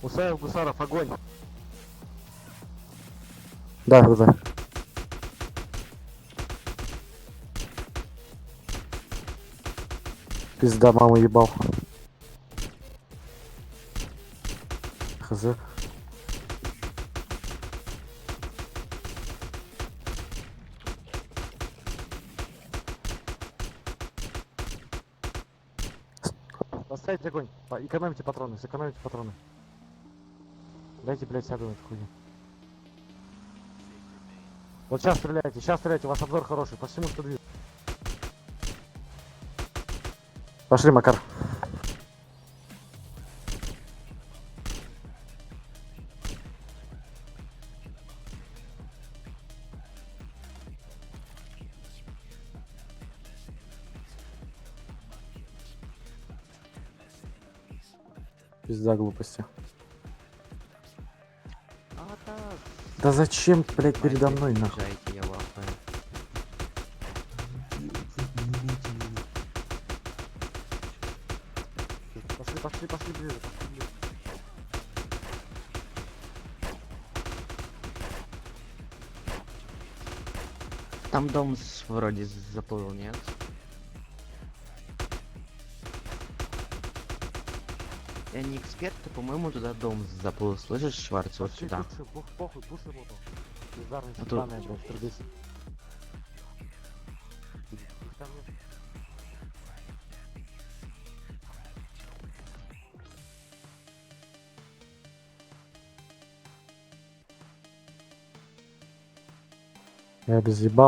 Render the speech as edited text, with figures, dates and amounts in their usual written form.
Усаев, Гусаров, огонь. Да, да. Пизда, маму ебал. Хз. Поставьте огонь. Экономите патроны, сэкономите патроны. Дайте, блядь, сяду эту хуйню. Вот сейчас стреляйте, у вас обзор хороший, по всему, что движется. Пошли, Макар. Пизда глупости. А, так. Да зачем, блядь, передо мной, нахуй? Приезжайте, я лапаю. Пошли ближе, пошли ближе. Там дом вроде заплыл, нет? Я не эксперт, но, по-моему, туда дом заплыл. Слышишь, Шварц, вот Пошли, сюда. похуй, пуши его. Бездарность А то- ебаная, блядь, трудись. Их там нет. Я без ебал.